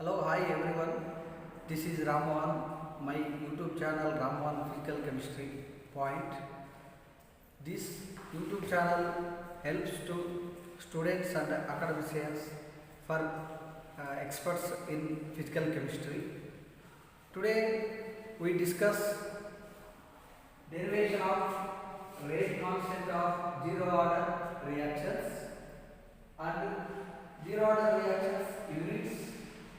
Hello, hi everyone. This is Rammohan, my YouTube channel Rammohan Physical Chemistry Point. This YouTube channel helps to students and academicians for experts in physical chemistry. Today we discuss derivation of rate constant of zero order reactions and zero order reactions units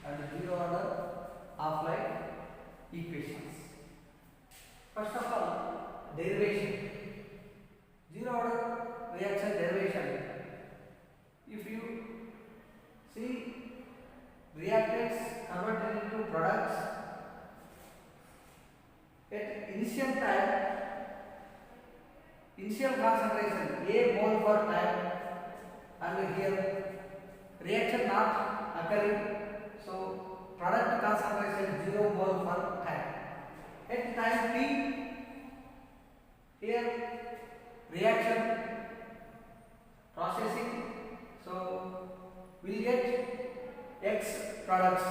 and zero order half-life equations. First of all, derivation. Zero order reaction derivation. If you see reactants converted into products at initial time, initial concentration A mole per time, and here reaction not occurring, so product concentration 0 mole per time. At time t, here reaction processing, so we get X products,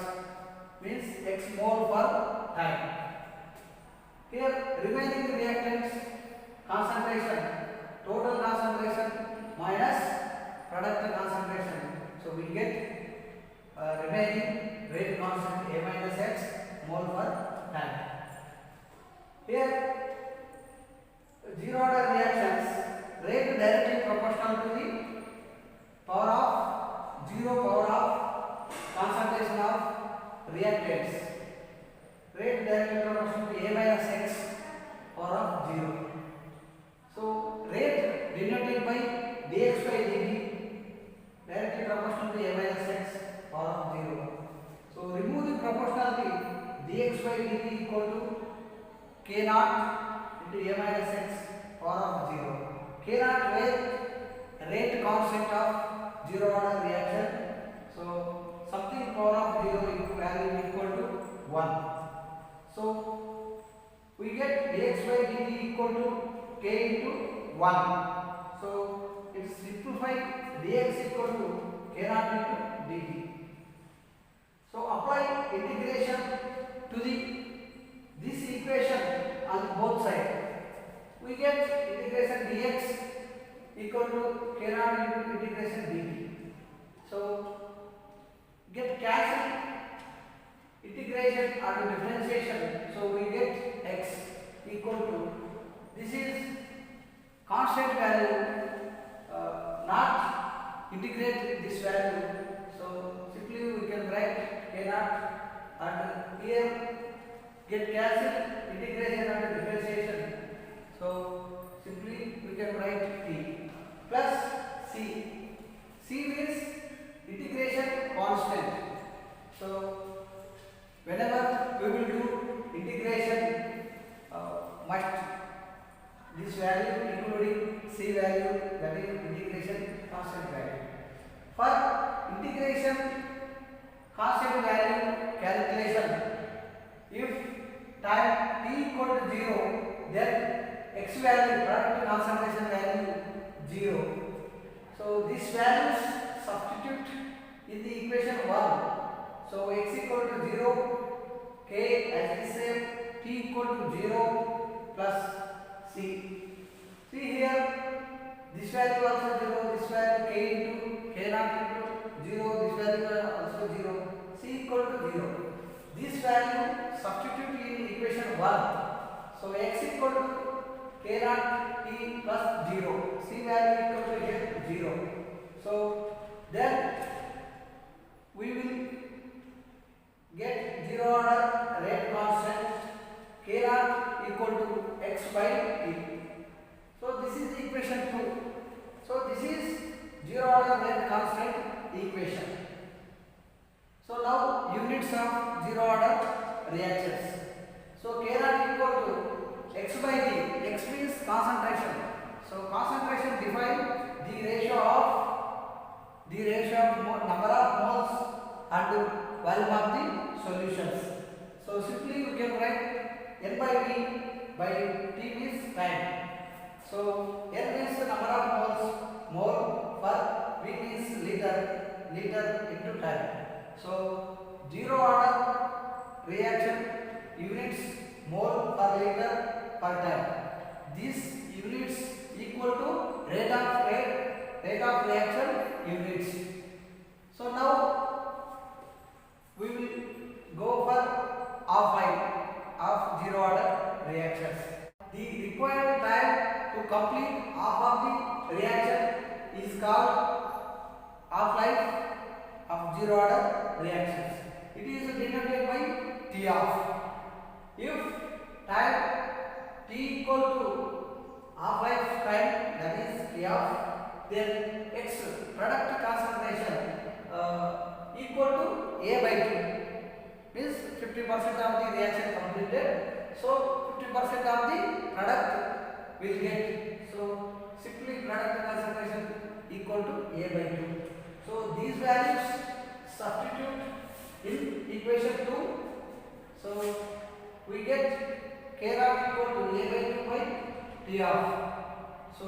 means X mole per time. Here remaining reactants concentration, total concentration minus product concentration, so we get remaining rate constant A minus X mole per time. Here zero order reactions rate directly proportional to the power of 0 power of concentration of reactants. Rate directly proportional to A minus X power of 0. So rate denoted by dx by dt directly proportional to A minus X power of 0. So remove the proportionality, dx by dt equal to k naught into A minus X power of 0. K naught where rate constant of zero order reaction. So something power of 0 value equal to 1. So we get dx by dt equal to k into 1. So it is simplified, dx equal to k naught into dt. So apply integration to this equation on both sides. We get integration dx equal to k naught into integration dt. So get cancel integration and differentiation. So we get x equal to, this is constant value, not integrate this value. So simply we can write k naught, and here get cancel integration and differentiation. So simply we can write t plus c. C means integration constant. So whenever we will do integration, must this value including c value, that is integration constant value. For integration constant value calculation, if time t equal to 0, then x value, product concentration value 0. So these values substitute in the equation 1. So x equal to 0, k as the same, t equal to 0 plus c. See here, this value also 0, this value k into k naught into 0, this value also 0, c equal to 0. This value substitute in equation 1. So x equal to k naught t plus 0, c value equal to here 0. So then we will get zero order rate constant k naught equal to x by t. So this is equation 2. So this is zero order rate constant equation. So now units of zero order reactions. So k naught equal to x by t. X means concentration. So concentration define the ratio of number of moles and volume of the solutions. So simply we can write n by v by t means time. So n means the number of moles, mole, per v means liter into time. So zero reaction units mole per liter per time. These units equal to rate of reaction units. So now we will go for offline of zero order reactions. The required time to complete half of the reaction is called half-life of zero order reactions. It is denoted by T off. If time T equal to half-life time, that is T off, then X product concentration equal to A by 2, means 50% of the reaction completed. So 50% of the product will get. So simply product concentration equal to A by 2. So these values substitute in equation 2. So we get K naught equal to A by 2 by T off. So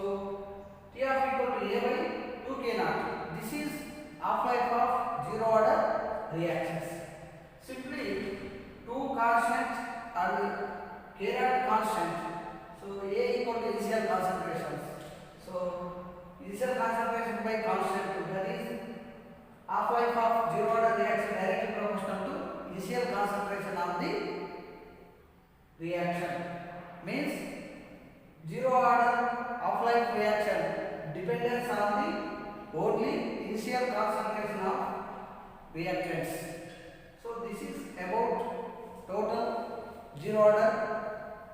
T off equal to A by 2 K naught. This is half-life of zero order reactions. Simply two constants and K naught constant. So A equal to initial concentrations. So initial concentration by constant, that is half-life of zero order reaction directly proportional to initial concentration of the reaction. Means zero order half-life reaction depends on the only initial concentration of reactants. So this is about total zero order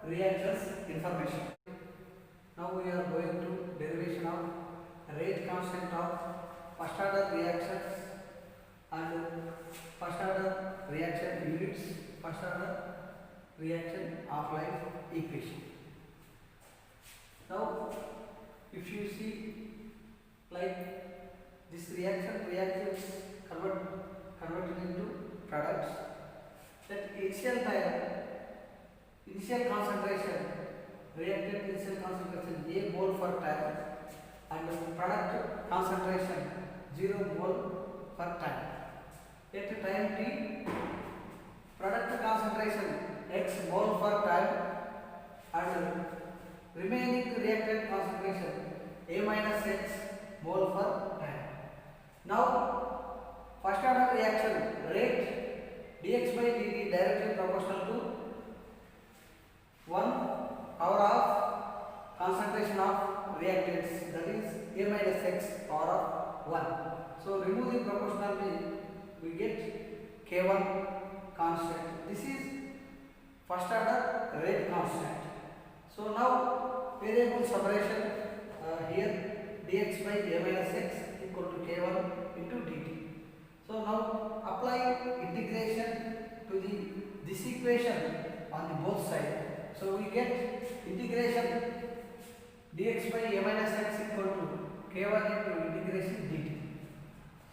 reactions information. Now we are going to derivation of rate constant of first order reactions and first order reaction units, first order reaction half-life equation. Now if you see like this reactions converted into products, that initial concentration, reactant initial concentration A mole per time and product concentration 0 mole per time. At time t, product concentration X mole per time and remaining reactant concentration A minus X mole per time. Now first order reaction rate dx by dt directly proportional to 1 power of concentration of reactants, that is A minus X power of 1. So removing proportionality, we get K1 constant. This is first order rate constant. So now variable separation here dx by A minus X equal to K1 into dt. So now apply integration to this equation on the both sides. So we get integration dx by A minus X equal to K1 into integration dt.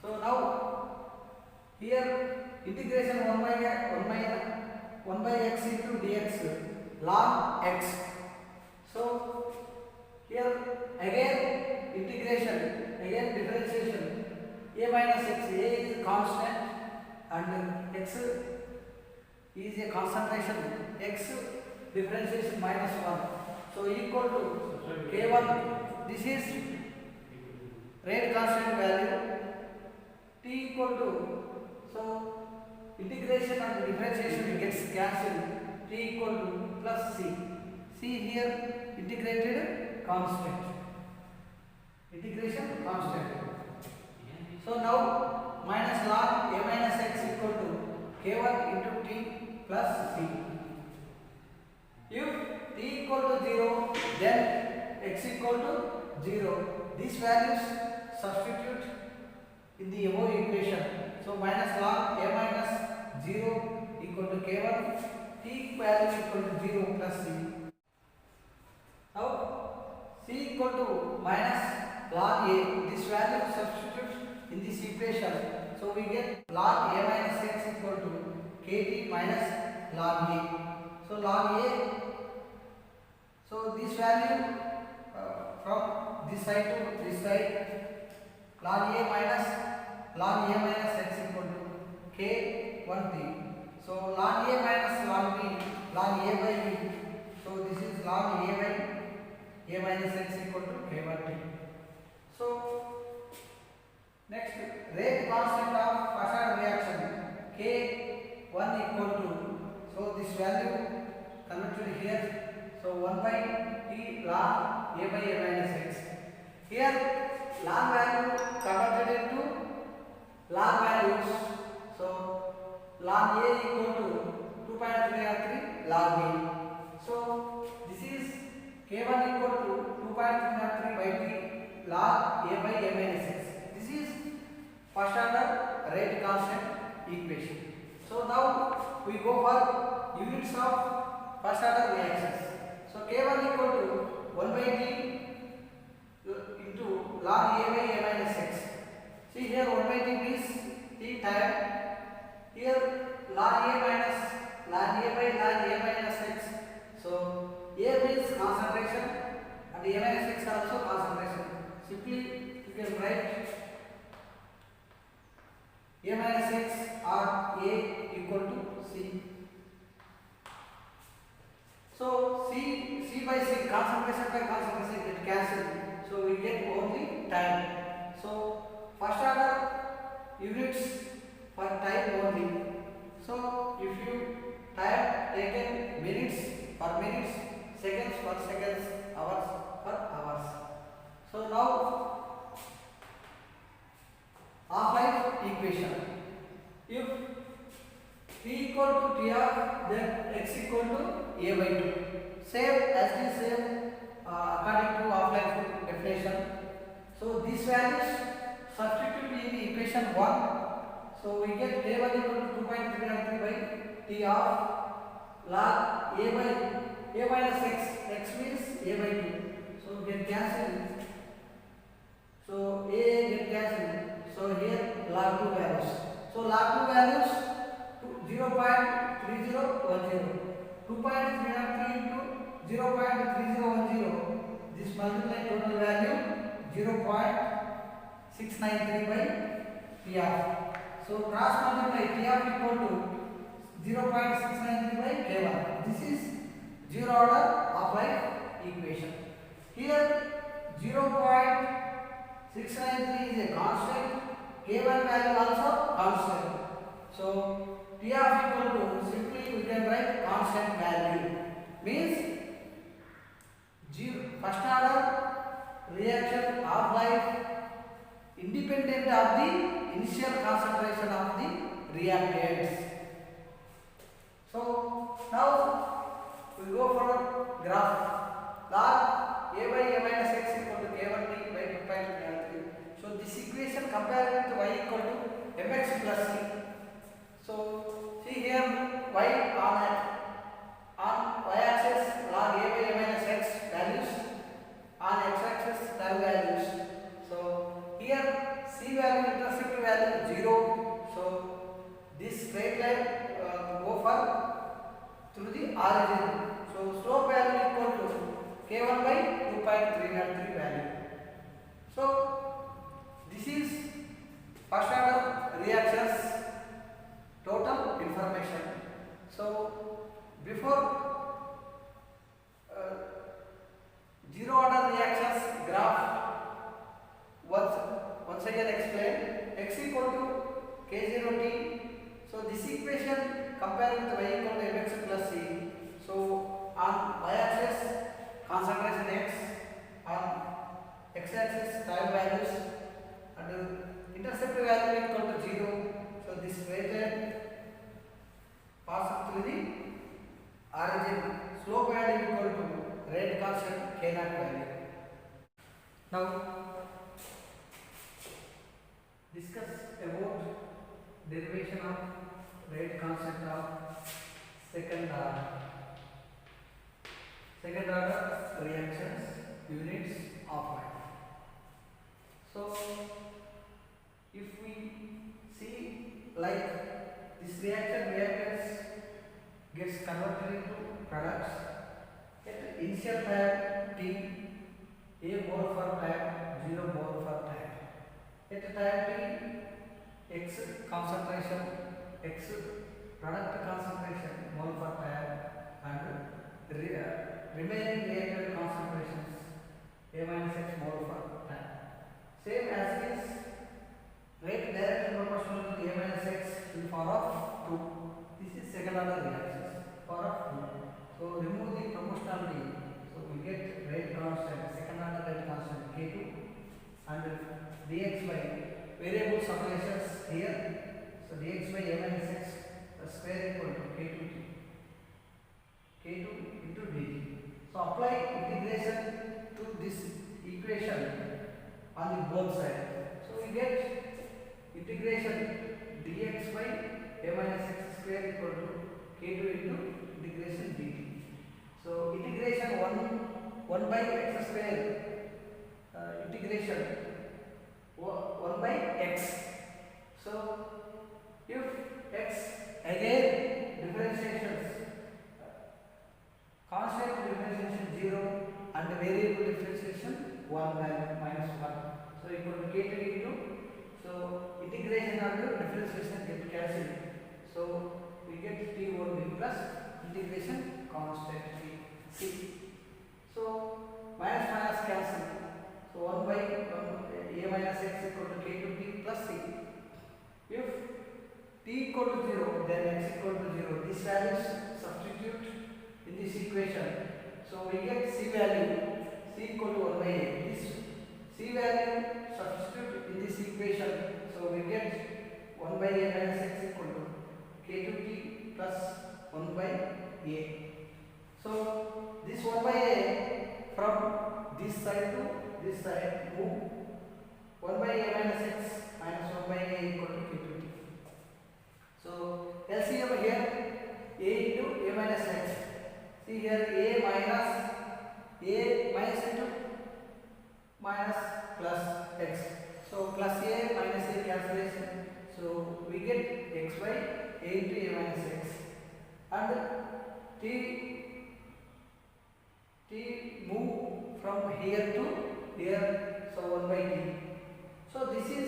So now here integration 1 by x into dx log x. So here again integration, again differentiation A minus X. A is constant and X is a concentration, X differentiation minus 1. So equal to K1, this is rate constant value, T equal to, so integration and differentiation gets cancelled, T equal to plus C. C here integrated constant, integration constant. So now minus log A minus X equal to K1 into T plus C. If T equal to 0, then X equal to 0. These values substitute in the above equation. So minus log A minus 0 equal to K1, T value equal to 0 plus C. Now C equal to minus log A, this value substitutes in this equation. So we get log A minus X equal to KT minus log A. So log A, so this value from this side to this side, log A minus X equal to K1T. So ln A minus ln B, ln A by B. So this is ln A by A minus x equal to K1T. So next, rate constant of first order reaction K1 equal to, so this value converted here, so 1 by T ln A by A minus x. Here ln value converted into ln values, so ln A equal to 2.303 ln A. So this is K1 equal to 2.303 by T ln A by A minus x. This is first order rate constant equation. So now we go for units of first order reactions. So K1 equal to 1 by T into ln A by A minus x. See here 1 by T means T time. Here ln A minus ln A by ln A minus x. So A means concentration and A minus x also concentration. Simply you can write A minus x or A equal to C. So C by C, concentration by concentration get cancelled. So we get only time. So first order units for time only. So if you time taken minutes per minutes, seconds per seconds, hours per hours. So now half-life equation. If T equal to T of, then x equal to A by 2. Same as the same according to half-life definition. So these values substitute in the equation 1. So we get K1 equal to 2.303 by T of ln A by A minus x. X means A by 2. So get cancelled. So A get cancelled. So here log 2 values. So log 2 values 0.3010. 2.303 into 0.3010. This multiply total value 0.693 by PR. So cross multiply PR equal to 0.693 by K1. This is zero order half-life equation. Here 0.693 is a constant. K1 value also constant. So T of equal to, simply we can write constant value. Means first order reaction half-life independent of the initial concentration of the reactants. So now we go for graph. Log A by A minus x equal to K1T by 2.303. So this equation compared with y equal to mx plus c. So see here y on y-axis log A by A minus x values, on x-axis time values. So here c value intersect value 0. So this straight line go for through the origin. So slope value equal to K1 by 2.303 value. So this is first order reactions total information. So before zero order reactions graph once again explain. X equal to K0T. So this equation comparing with y equal to mx plus c. So on y-axis concentration x, on x-axis time values, and intercept value equal to 0. So this straight line passes through the origin. Slope value equal to rate constant K0 value. Now discuss about derivation of rate constant of second order reactions units of life. So if we see like this reactants gets converted into products at initial time T, A mole for time, 0 mole for time. At time T, X concentration, X product concentration mole per time and remaining reactant concentrations A minus X mole per time. Same as this, rate directly proportional to A minus X to the power of 2. This is second order reactions, power of 2. So remove the proportionality. So we get rate constant, second order rate constant K2 and dx by variable separations here. So dx by A minus X square equal to K2 into dt. So apply integration to this equation on the both sides. So we get integration dx by A minus X square equal to K2 into integration dt. So integration 1 by x square integration 1 by x. So if x again differentiations constant differentiation 0 and variable differentiation 1 by minus 1. So equal to K2 into, so integration and differentiation get cancelled. So we get T over B plus integration constant C. So minus minus cancel. So 1 by A minus X equal to K2 T plus C. If T equal to 0, then X equal to 0. These values substitute in this equation. So we get C value, C equal to 1 by A. This C value substitute in this equation. So we get 1 by A minus X equal to K2 T plus 1 by A. So this 1 by A from this side to this side move 1 by A minus X minus 1 by A equal to K2 T. So LCM here A into A minus X. See here A minus into minus plus X. So plus A minus A cancellation. So we get X by A into A minus X and T move from here to here. So 1 by T. So this is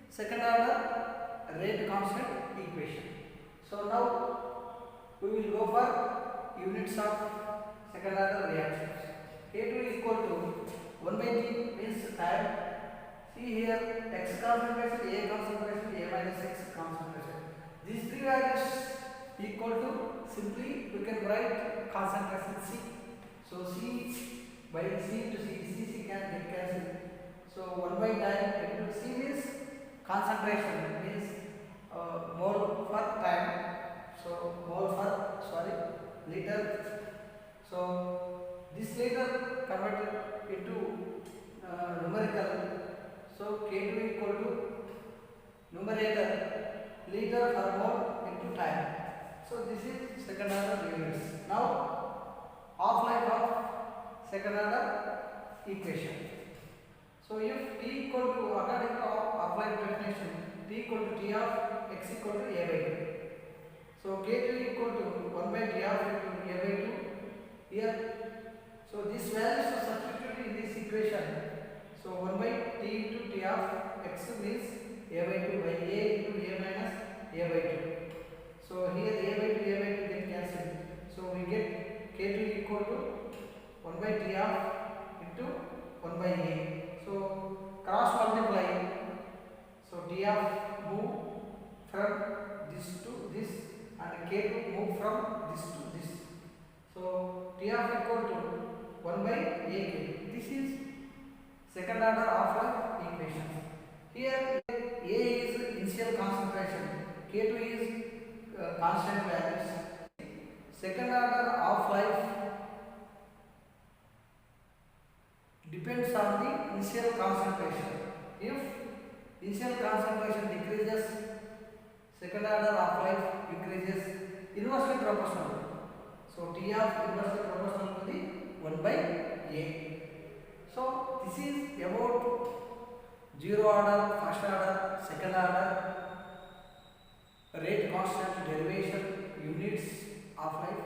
second order rate constant equation. So now we will go for units of second order reactions. K2 equal to 1 by T means time. See here X concentration, A concentration, A minus X concentration. These three values equal to, simply we can write concentration C. So C by C to C can get cancelled. So 1 by time into C means concentration, means mole for time. So mole for liter. So this liter converted into numerical. So K2 equal to numerator liter per mole into time. So this is second order units. Now half-life of second order equation. So if T equal to, according to half-life definition, T equal to T of X equal to A by 2. So K2 equal to 1 by T of A by 2 here. So this value is substituted in this equation. So 1 by T into T of X means A by 2 by A into A minus A by 2. So here A by 2 get cancelled. So we get K2 equal to 1 by T of into 1 by A. So cross multiply. So T of move from this to this and K2 move from this to this. So T of equal to 1 by AK. This is second order half-life equation. Here A is initial concentration, K2 is constant values. Second order half-life depends on the initial concentration. If initial concentration decreases, second order half-life increases inversely proportional. So T of inversely proportional to the 1 by A. So this is about zero order, first order, second order, rate constant, derivation, units, half-life.